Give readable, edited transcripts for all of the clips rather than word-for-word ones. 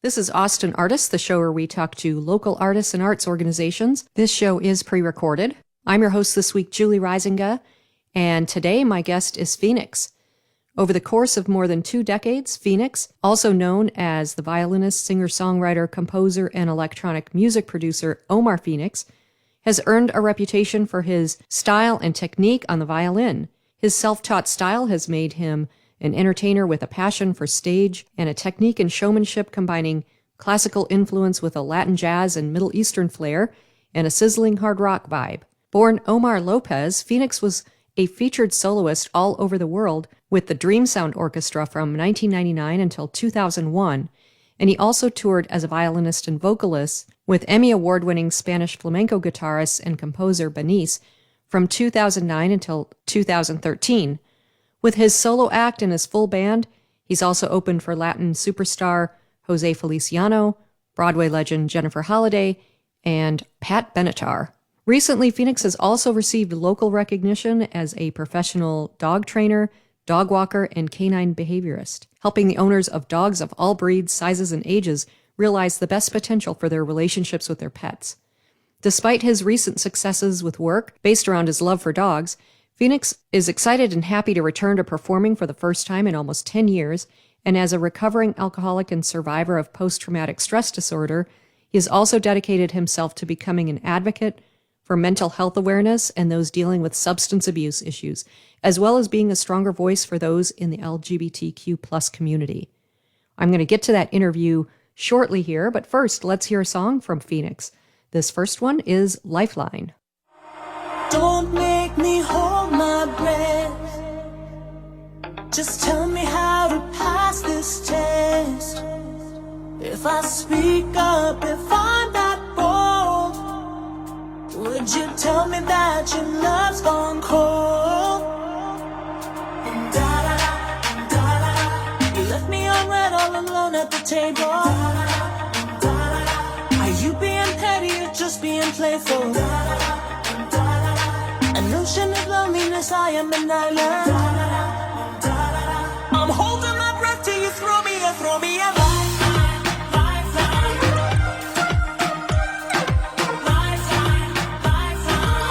This is Austin Artists, the show where we talk to local artists and arts organizations. This show is pre-recorded. I'm your host this week, Julie Rysenga, and today my guest is Phoenix. Over the course of more than 2 decades, Phoenix, also known as the violinist, singer-songwriter, composer, and electronic music producer Omar Phoenix, has earned a reputation for his style and technique on the violin. His self-taught style has made him an entertainer with a passion for stage and a technique and showmanship combining classical influence with a Latin jazz and Middle Eastern flair and a sizzling hard rock vibe. Born Omar Lopez, Phoenix was a featured soloist all over the world with the Dream Sound Orchestra from 1999 until 2001, and he also toured as a violinist and vocalist with Emmy Award-winning Spanish flamenco guitarist and composer Benice from 2009 until 2013. With his solo act and his full band, he's also opened for Latin superstar Jose Feliciano, Broadway legend Jennifer Holliday, and Pat Benatar. Recently, Phoenix has also received local recognition as a professional dog trainer, dog walker, and canine behaviorist, helping the owners of dogs of all breeds, sizes, and ages realize the best potential for their relationships with their pets. Despite his recent successes with work based around his love for dogs, Phoenix is excited and happy to return to performing for the first time in almost 10 years, and as a recovering alcoholic and survivor of post-traumatic stress disorder, he has also dedicated himself to becoming an advocate for mental health awareness and those dealing with substance abuse issues, as well as being a stronger voice for those in the LGBTQ+ community. I'm going to get to that interview shortly here, but first, let's hear a song from Phoenix. This first one is Lifeline. Don't make me hold my breath. Just tell me how to pass this test. If I speak up, if I'm not bold, would you tell me that your love's gone cold? You left me on red all alone at the table. Are you being petty or just being playful? An ocean of loneliness, I am an island. I'm holding my breath till you throw me a lifeline. Lifeline, lifeline, lifeline,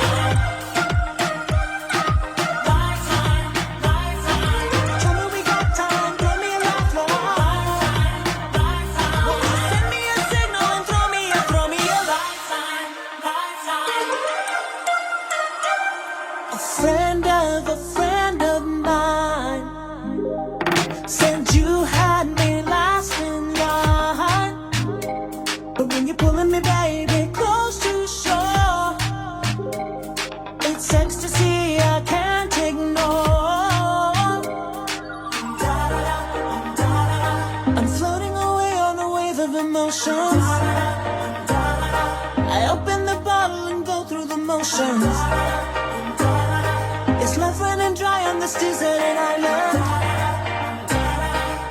lifeline, lifeline. Tell me we got time, throw me a lifeline. Lifeline, won't you send me a signal and throw me a lifeline, lifeline. A friend of mine said you had me last in line, but when you're pulling me, baby, close to shore, it's ecstasy I can't ignore. I'm floating away on a wave of emotions. I open the bottle and go through the motions. It's left running dry on this deserted island.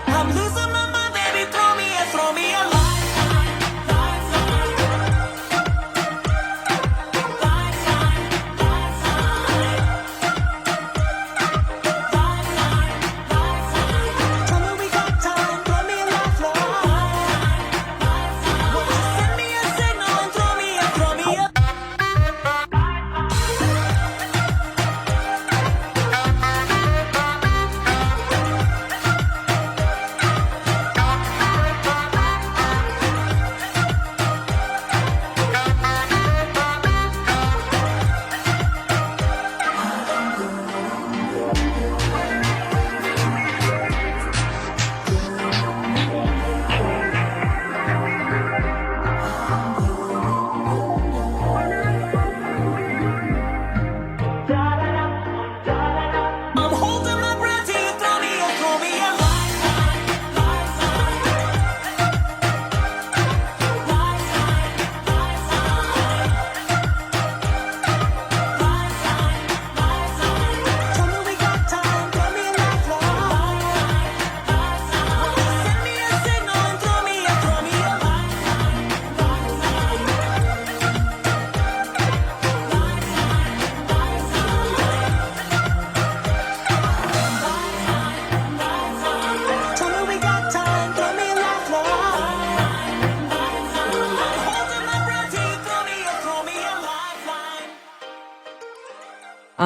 I'm losing my mind, baby, throw me a lifeline. Lifeline, lifeline, lifeline, lifeline, lifeline. Tell me we got time, throw me a lifeline. Won't you send me a signal and throw me a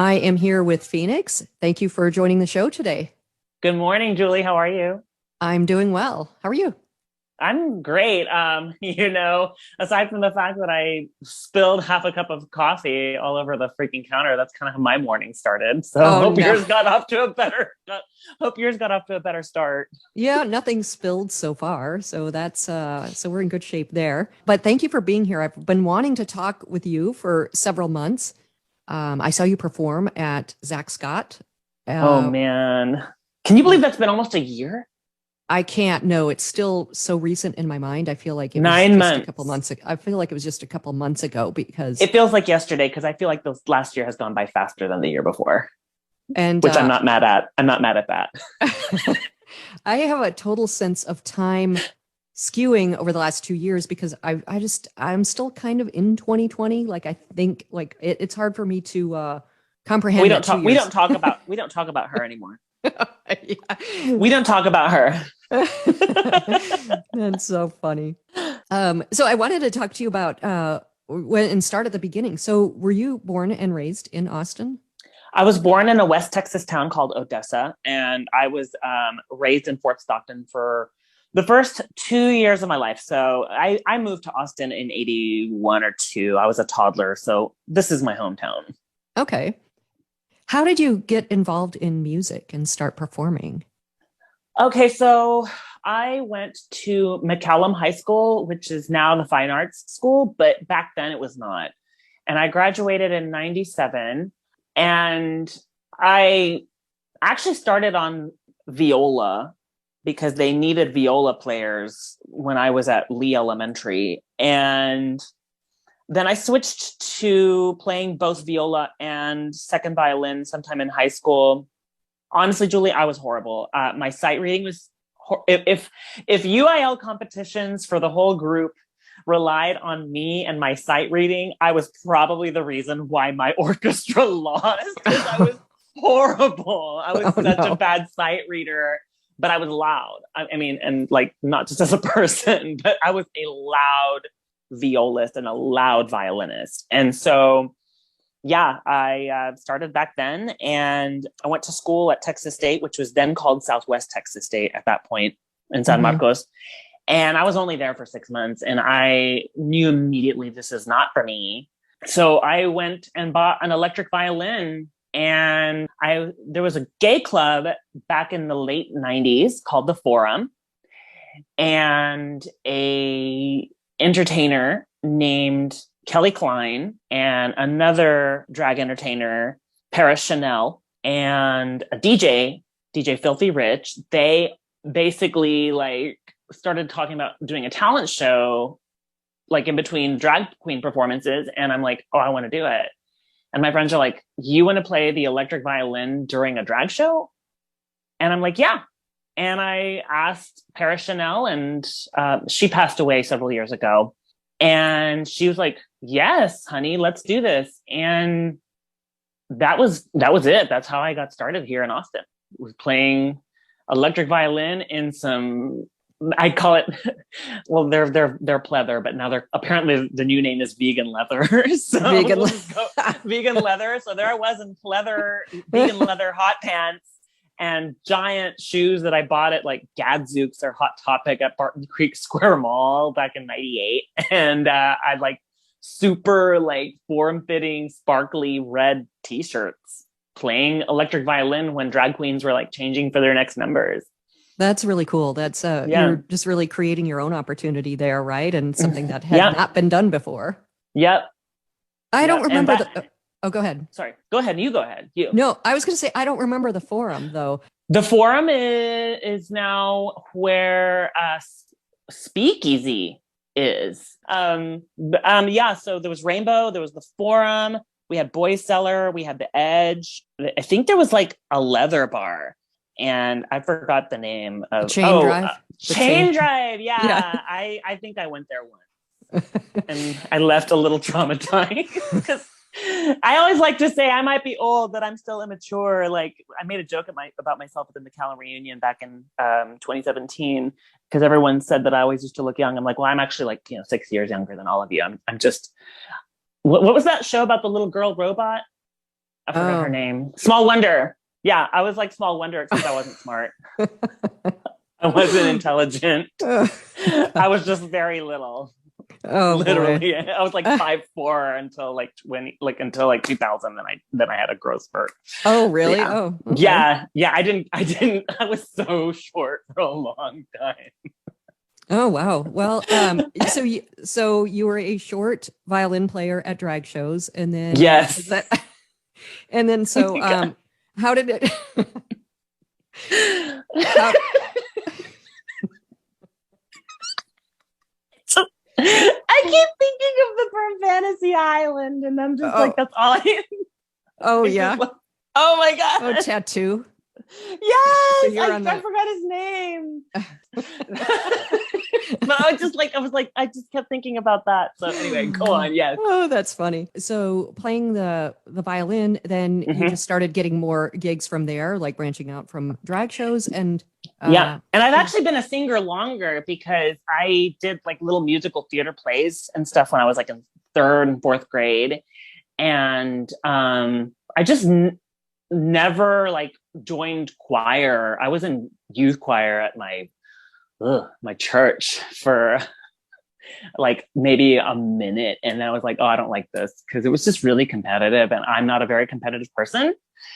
I am here with Phoenix. Thank you for joining the show today. Good morning, Julie. How are you? I'm doing well. How are you? I'm great. Aside from the fact that I spilled half a cup of coffee all over the freaking counter, that's kind of how my morning started. So yours got off to a better start. Yeah, nothing spilled so far. So that's so we're in good shape there. But thank you for being here. I've been wanting to talk with you for several months. I saw you perform at Zach Scott. Oh man. Can you believe that's been almost a year? I can't. No, it's still so recent in my mind. I feel like it was 9 months. Just a couple months ago. I feel like it was just a couple months ago because it feels like yesterday because I feel like the last year has gone by faster than the year before. And which I'm not mad at. I'm not mad at that. I have a total sense of time skewing over the last 2 years because I'm still kind of in 2020. Like I think like it's hard for me to comprehend. We don't talk about her anymore. Yeah. We don't talk about her. That's so funny. So I wanted to talk to you about and start at the beginning. So were you born and raised in Austin? I was born in a West Texas town called Odessa, and I was raised in Fort Stockton for the first 2 years of my life. So I moved to Austin in 81 or 2. I was a toddler, so this is my hometown. Okay. How did you get involved in music and start performing? Okay, so I went to McCallum High School, which is now the Fine Arts School, but back then it was not. And I graduated in 97, and I actually started on viola because they needed viola players when I was at Lee Elementary. And then I switched to playing both viola and second violin sometime in high school. Honestly, Julie, I was horrible. My sight reading was if UIL competitions for the whole group relied on me and my sight reading, I was probably the reason why my orchestra lost because I was horrible. I was a bad sight reader, but I was loud. I mean, and like not just as a person, but I was a loud violist and a loud violinist. And so, yeah, I started back then, and I went to school at Texas State, which was then called Southwest Texas State at that point in San Marcos. And I was only there for 6 months, and I knew immediately this is not for me. So I went and bought an electric violin, and there was a gay club back in the late 90s called the Forum, and a entertainer named Kelly Klein and another drag entertainer, Paris Chanel, and a DJ Filthy Rich. They basically like started talking about doing a talent show like in between drag queen performances. And I'm like, oh, I want to do it. And my friends are like, you want to play the electric violin during a drag show? And I'm like, yeah. And I asked Paris Chanel, and she passed away several years ago. And she was like, yes, honey, let's do this. And that was it. That's how I got started here in Austin. I was playing electric violin in some, I call it, well, they're pleather, but now they're apparently the new name is vegan leather. So vegan leather. So there I was in vegan leather hot pants and giant shoes that I bought at like Gadzooks or Hot Topic at Barton Creek Square Mall back in 98. And I'd like super like form-fitting, sparkly red t-shirts playing electric violin when drag queens were like changing for their next numbers. That's really cool. That's you're just really creating your own opportunity there, right? And something that had not been done before. Yep. I don't remember Oh, go ahead. Sorry. Go ahead. You go ahead. You. No, I was going to say, I don't remember the Forum, though. The Forum is now where Speakeasy is. Yeah, so there was Rainbow, there was the Forum, we had Boys Cellar, we had the Edge. I think there was like a leather bar, and I forgot the name of Chain Drive. Chain Drive. Yeah. I think I went there once. And I left a little traumatized because I always like to say I might be old, but I'm still immature. Like I made a joke about myself at the McCallum reunion back in 2017 because everyone said that I always used to look young. I'm like, well, I'm actually 6 years younger than all of you. I'm just. What was that show about the little girl robot? I forgot her name. Small Wonder. Yeah, I was like Small Wonder, except I wasn't smart. I wasn't intelligent. I was just very little. Oh, literally. boy. I was like 5'4" until like 2000. Then I had a growth spurt. Oh, really? Yeah. Oh, okay. Yeah. I was so short for a long time. Oh, wow. Well, so you were a short violin player at drag shows, and then Yes. and then so how did it? I keep thinking of the Burn Fantasy Island, and I'm just like, that's all I. Oh, yeah. Like, oh my god. Oh, Tattoo. Yes, So I forgot his name. But I just kept thinking about that. So anyway, go on. Yes. Oh, that's funny. So playing the violin, then you just started getting more gigs from there, like branching out from drag shows and yeah. And I've actually been a singer longer because I did like little musical theater plays and stuff when I was like in 3rd and 4th grade, and I just never like joined choir. I was in youth choir at my church for like maybe a minute, and I was like, oh, I don't like this, because it was just really competitive, and I'm not a very competitive person.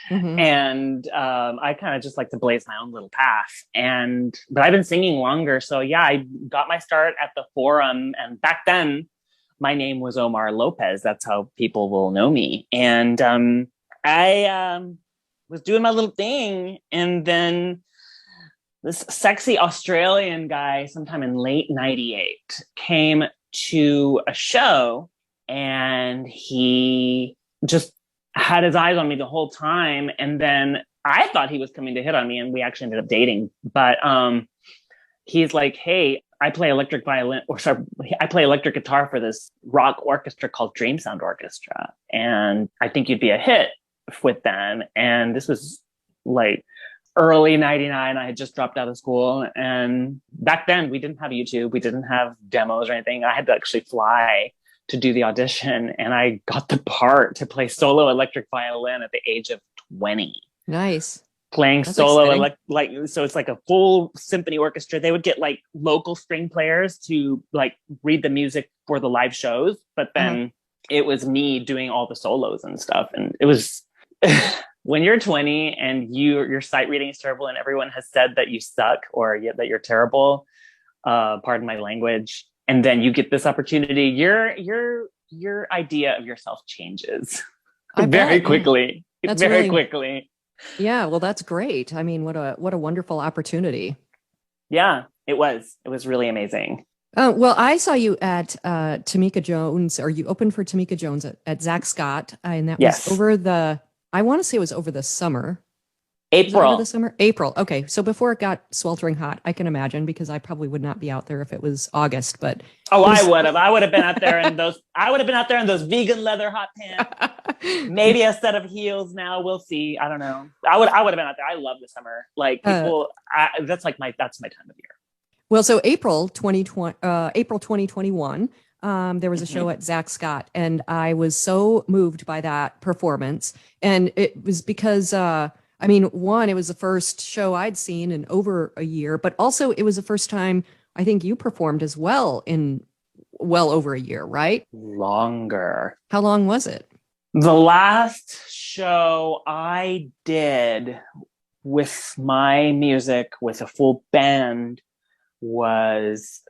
And I kind of just like to blaze my own little path, but I've been singing longer, so yeah, I got my start at the Forum, and back then my name was Omar Lopez. That's how people will know me. And I was doing my little thing, and then this sexy Australian guy sometime in late 98 came to a show, and he just had his eyes on me the whole time. And then I thought he was coming to hit on me, and we actually ended up dating. But he's like, hey, I play electric guitar for this rock orchestra called Dream Sound Orchestra, and I think you'd be a hit with them. And this was like early 99. I had just dropped out of school, and back then we didn't have YouTube, we didn't have demos or anything. I had to actually fly to do the audition, and I got the part to play solo electric violin at the age of 20. Nice. Playing That's solo exciting. so it's like a full symphony orchestra. They would get like local string players to like read the music for the live shows, but then it was me doing all the solos and stuff. And it was when you're 20 and your sight reading is terrible, and everyone has said that you suck or that you're terrible, pardon my language, and then you get this opportunity, your idea of yourself changes very quickly. That's very really quickly. Yeah, well, that's great. I mean, what a wonderful opportunity. Yeah, it was. It was really amazing. Well, I saw you at Tamika Jones, or you opened for Tamika Jones at Zach Scott, and that was I want to say it was over the summer. April. Over the summer? April. Okay. So before it got sweltering hot, I can imagine, because I probably would not be out there if it was August, but. Oh, I would have. I would have been out there in those vegan leather hot pants. Maybe a set of heels now. We'll see. I don't know. I would have been out there. I love the summer. Like people, that's my time of year. Well, so April 2021, there was a show at Zach Scott, and I was so moved by that performance. And it was because, I mean, one, it was the first show I'd seen in over a year, but also it was the first time I think you performed as well in well over a year, right? Longer. How long was it? The last show I did with my music with a full band was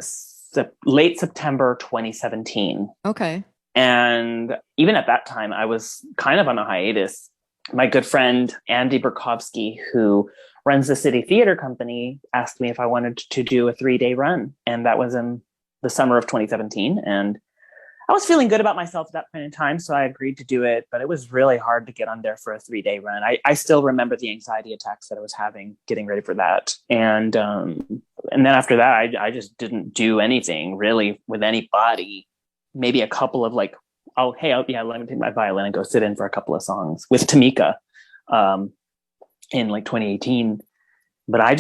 late September 2017. Okay. And even at that time, I was kind of on a hiatus. My good friend, Andy Burkowski, who runs the City Theater Company, asked me if I wanted to do a 3-day run. And that was in the summer of 2017. And I was feeling good about myself at that point in time, so I agreed to do it. But it was really hard to get on there for a 3-day run. I still remember the anxiety attacks that I was having getting ready for that. And then after that, I just didn't do anything really with anybody. Maybe a couple of like, let me take my violin and go sit in for a couple of songs with Tamika in like 2018. But I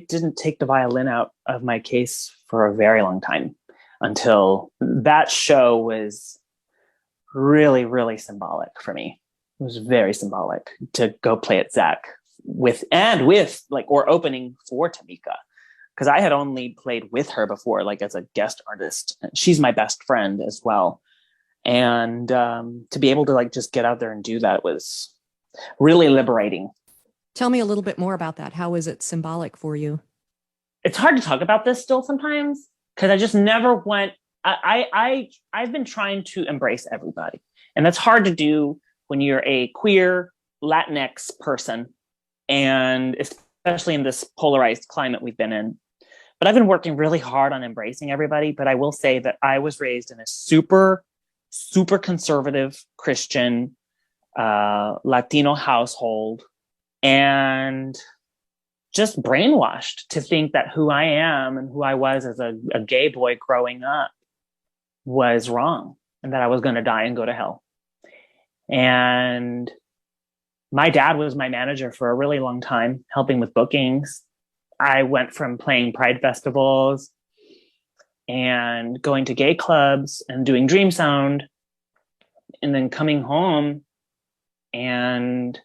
didn't take the violin out of my case for a very long time, until that show was really, really symbolic for me. It was very symbolic to go play at Zach with or opening for Tamika. Because I had only played with her before, like as a guest artist. She's my best friend as well. And to be able to like just get out there and do that was really liberating. Tell me a little bit more about that. How is it symbolic for you? It's hard to talk about this still sometimes because I just never went. I've been trying to embrace everybody. And that's hard to do when you're a queer Latinx person. And especially in this polarized climate we've been in. But I've been working really hard on embracing everybody. But I will say that I was raised in a super, super conservative Christian Latino household and just brainwashed to think that who I am and who I was as a gay boy growing up was wrong and that I was going to die and go to hell. And my dad was my manager for a really long time, helping with bookings. I went from playing pride festivals and going to gay clubs and doing Dream Sound and then coming home and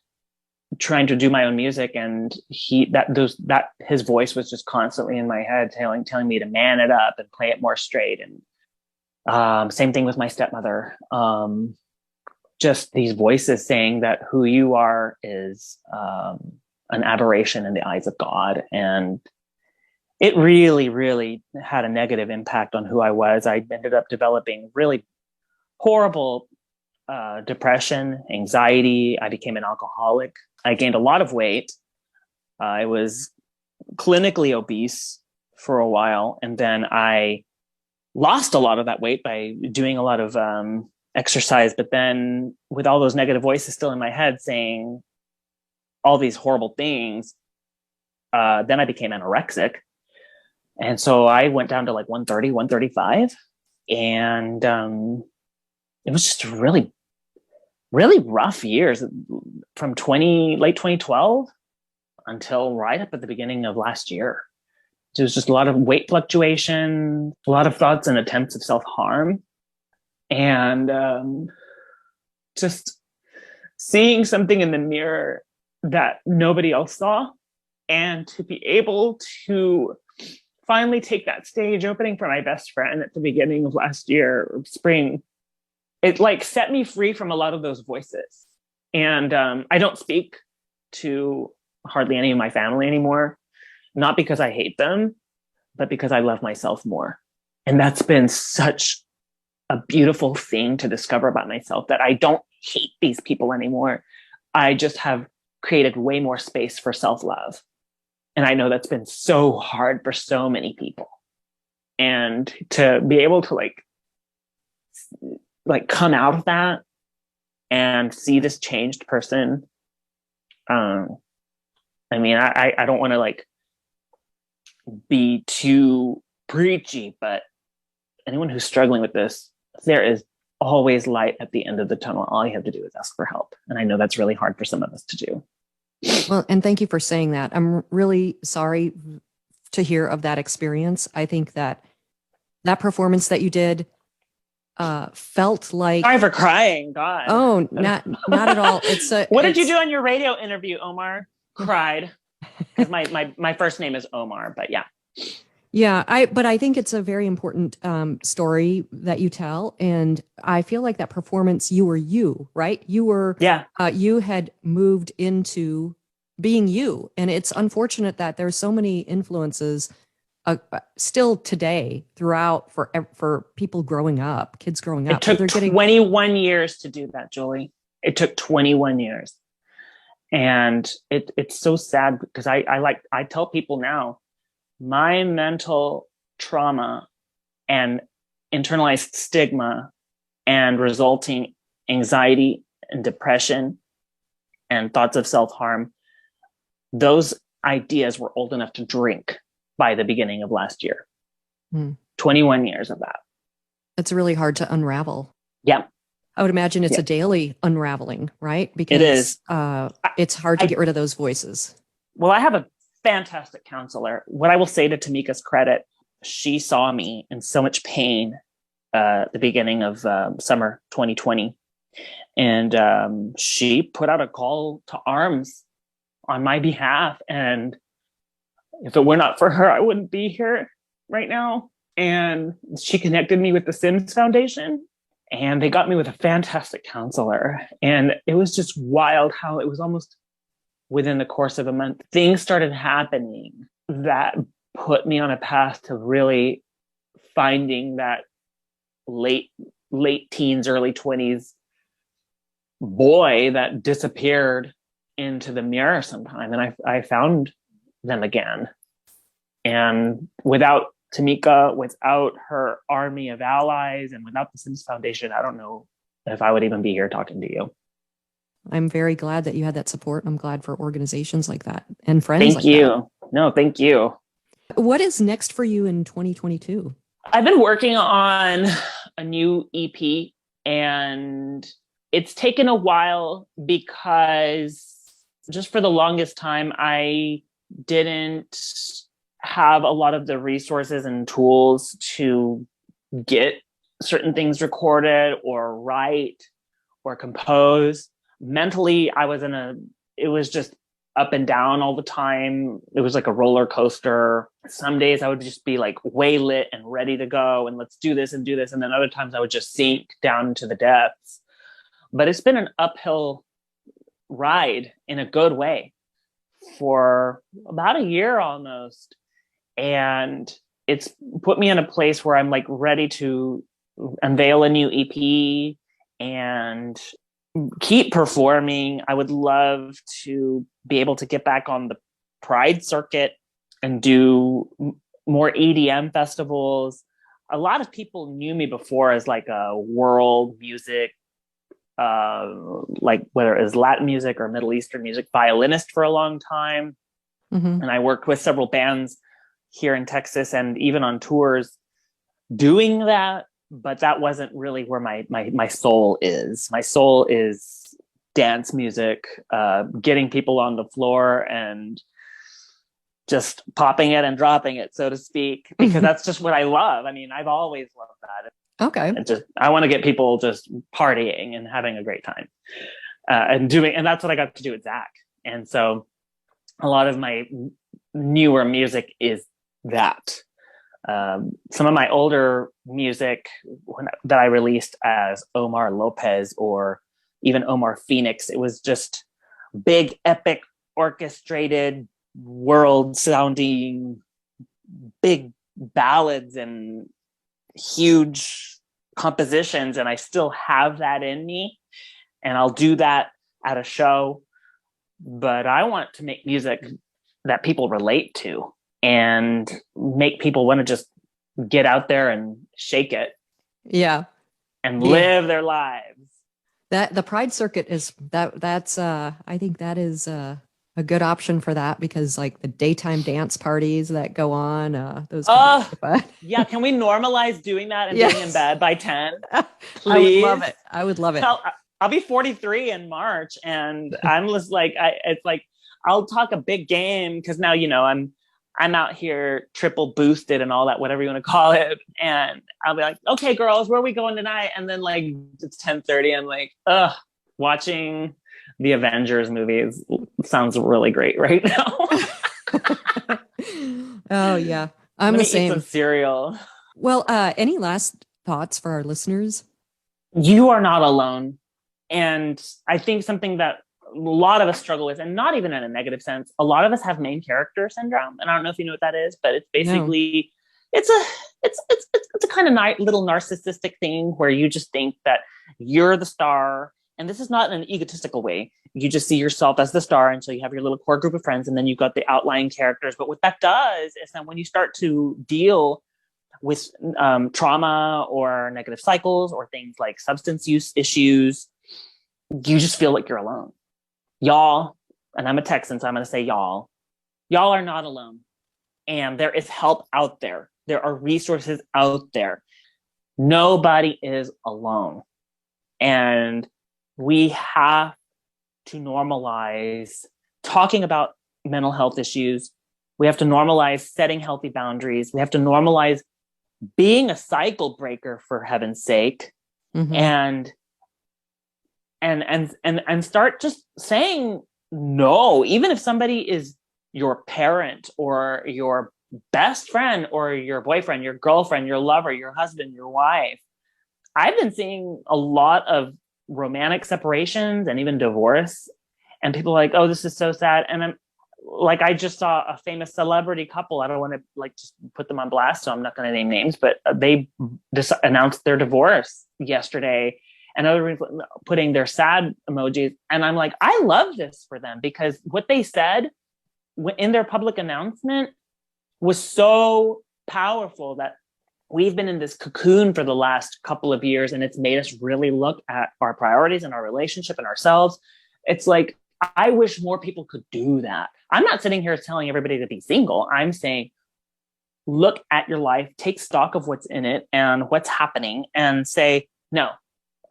trying to do my own music. And his voice was just constantly in my head, telling me to man it up and play it more straight. And same thing with my stepmother. Just these voices saying that who you are is an aberration in the eyes of God. And it really, really had a negative impact on who I was. I ended up developing really horrible depression, anxiety. I became an alcoholic. I gained a lot of weight. I was clinically obese for a while. And then I lost a lot of that weight by doing a lot of exercise. But then with all those negative voices still in my head saying all these horrible things, then I became anorexic. And so I went down to like 130, 135. And it was just really, really rough years from late 2012 until right up at the beginning of last year. There was just a lot of weight fluctuation, a lot of thoughts and attempts of self-harm. And just seeing something in the mirror that nobody else saw, and to be able to finally take that stage opening for my best friend at the beginning of last year, spring, it like set me free from a lot of those voices. And I don't speak to hardly any of my family anymore, not because I hate them, but because I love myself more. And that's been such a beautiful thing to discover about myself, that I don't hate these people anymore. I just have created way more space for self-love. And I know that's been so hard for so many people. And to be able to like come out of that and see this changed person. I mean, I don't want to like be too preachy, but anyone who's struggling with this, there is always light at the end of the tunnel. All you have to do is ask for help. And I know that's really hard for some of us to do. Well, and thank you for saying that. I'm really sorry to hear of that experience. I think that performance that you did felt like... Sorry for crying, God. Oh, not at all. What did you do on your radio interview, Omar? Cried. Because my first name is Omar, but yeah. Yeah, but I think it's a very important story that you tell, and I feel like that performance, you were you, right? You were, yeah. You had moved into being you, and it's unfortunate that there's so many influences still today throughout for people growing up, kids growing up. It took 21 years to do that, Julie. It took 21 years, and it's so sad because I tell people now, my mental trauma and internalized stigma and resulting anxiety and depression and thoughts of self-harm, those ideas were old enough to drink by the beginning of last year. 21 years of that. It's really hard to unravel. Yeah. I would imagine it's a daily unraveling, right? Because it is. It's hard to get rid of those voices. Well, I have a fantastic counselor. What I will say to Tamika's credit, she saw me in so much pain at the beginning of summer 2020. And she put out a call to arms on my behalf. And if it were not for her, I wouldn't be here right now. And she connected me with the Sims Foundation, and they got me with a fantastic counselor. And it was just wild how it was almost within the course of a month, things started happening that put me on a path to really finding that late teens, early 20s boy that disappeared into the mirror sometime. And I found them again. And without Tamika, without her army of allies, and without the Sims Foundation, I don't know if I would even be here talking to you. I'm very glad that you had that support. I'm glad for organizations like that and friends Thank like you. that. No, thank you. What is next for you in 2022? I've been working on a new EP, and it's taken a while because just for the longest time, I didn't have a lot of the resources and tools to get certain things recorded or write or compose. Mentally, it was just up and down all the time. It was like a roller coaster. Some days I would just be like way lit and ready to go and let's do this and do this. And then other times I would just sink down into the depths. But it's been an uphill ride in a good way for about a year almost. And it's put me in a place where I'm like ready to unveil a new EP and keep performing. I would love to be able to get back on the Pride circuit and do more EDM festivals. A lot of people knew me before as like a world music, like whether it was Latin music or Middle Eastern music violinist for a long time. Mm-hmm. And I worked with several bands here in Texas and even on tours doing that. But that wasn't really where my soul is. My soul is dance music, getting people on the floor and just popping it and dropping it, so to speak, because that's just what I love. I mean, I've always loved that. Okay. And I want to get people just partying and having a great time and that's what I got to do with Zach. And so a lot of my newer music is that. Some of my older music that I released as Omar Lopez or even Omar Phoenix, it was just big, epic, orchestrated, world sounding, big ballads and huge compositions. And I still have that in me, and I'll do that at a show. But I want to make music that people relate to and make people want to just get out there and shake it. Yeah. And live their lives. That the Pride circuit is that's I think that is a good option for that, because like the daytime dance parties that go on, those can be fun. Yeah, can we normalize doing that and being in bed by 10? Please. I would love it. I'll be 43 in March, and I'm just like it's like I'll talk a big game because now I'm out here triple boosted and all that, whatever you want to call it. And I'll be like, okay, girls, where are we going tonight? And then like, it's 10:30. I'm like, watching the Avengers movies sounds really great right now. Oh yeah. I'm the same. Eat some cereal. Well, any last thoughts for our listeners? You are not alone. And I think something that a lot of us struggle with, and not even in a negative sense, a lot of us have main character syndrome. And I don't know if you know what that is, but it's basically, it's a kind of little narcissistic thing where you just think that you're the star. And this is not in an egotistical way. You just see yourself as the star. And so you have your little core group of friends, and then you've got the outlying characters. But what that does is that when you start to deal with trauma or negative cycles or things like substance use issues, you just feel like you're alone. Y'all, and I'm a Texan, so I'm going to say y'all are not alone. And there is help out there. There are resources out there. Nobody is alone. And we have to normalize talking about mental health issues. We have to normalize setting healthy boundaries. We have to normalize being a cycle breaker, for heaven's sake. Mm-hmm. And and start just saying no, even if somebody is your parent or your best friend or your boyfriend, your girlfriend, your lover, your husband, your wife. I've been seeing a lot of romantic separations and even divorce, and people are like, oh, this is so sad. And I'm like, I just saw a famous celebrity couple. I don't want to like just put them on blast, so I'm not going to name names, but they just announced their divorce yesterday, and other people putting their sad emojis. And I'm like, I love this for them, because what they said in their public announcement was so powerful that we've been in this cocoon for the last couple of years, and it's made us really look at our priorities and our relationship and ourselves. It's like, I wish more people could do that. I'm not sitting here telling everybody to be single. I'm saying, look at your life, take stock of what's in it and what's happening, and say, no,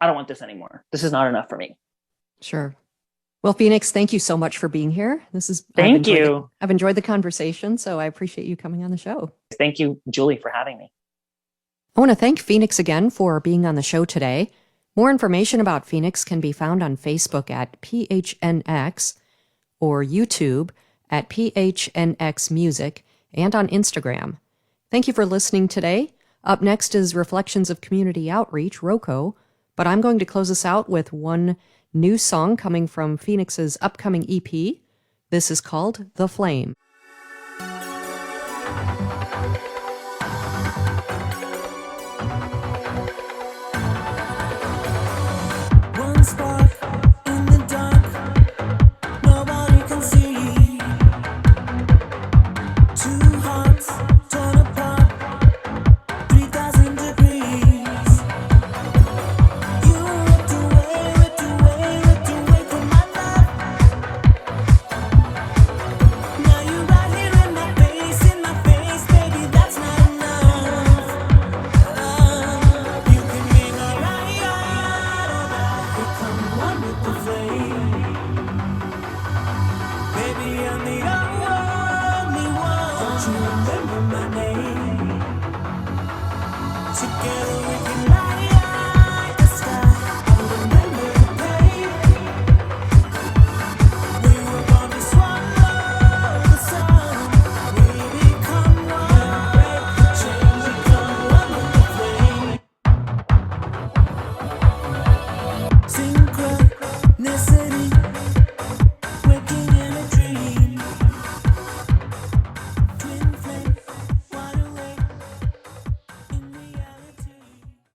I don't want this anymore. This is not enough for me. Sure. Well, Phoenix, thank you so much for being here. Thank you. I've enjoyed the conversation, so I appreciate you coming on the show. Thank you, Julie, for having me. I want to thank Phoenix again for being on the show today. More information about Phoenix can be found on Facebook at PHNX or YouTube at PHNX Music and on Instagram. Thank you for listening today. Up next is Reflections of Community Outreach, ROCO, but I'm going to close us out with one new song coming from Phoenix's upcoming EP. This is called The Flame. One spark in the dark, nobody can see. Two hearts torn apart, 3,000 degrees. You ripped away from my love. Now you're right here in my face, baby, that's not enough. You can make a riot, become one with the flame. Baby, I'm the only one. Don't you remember my name? Together we can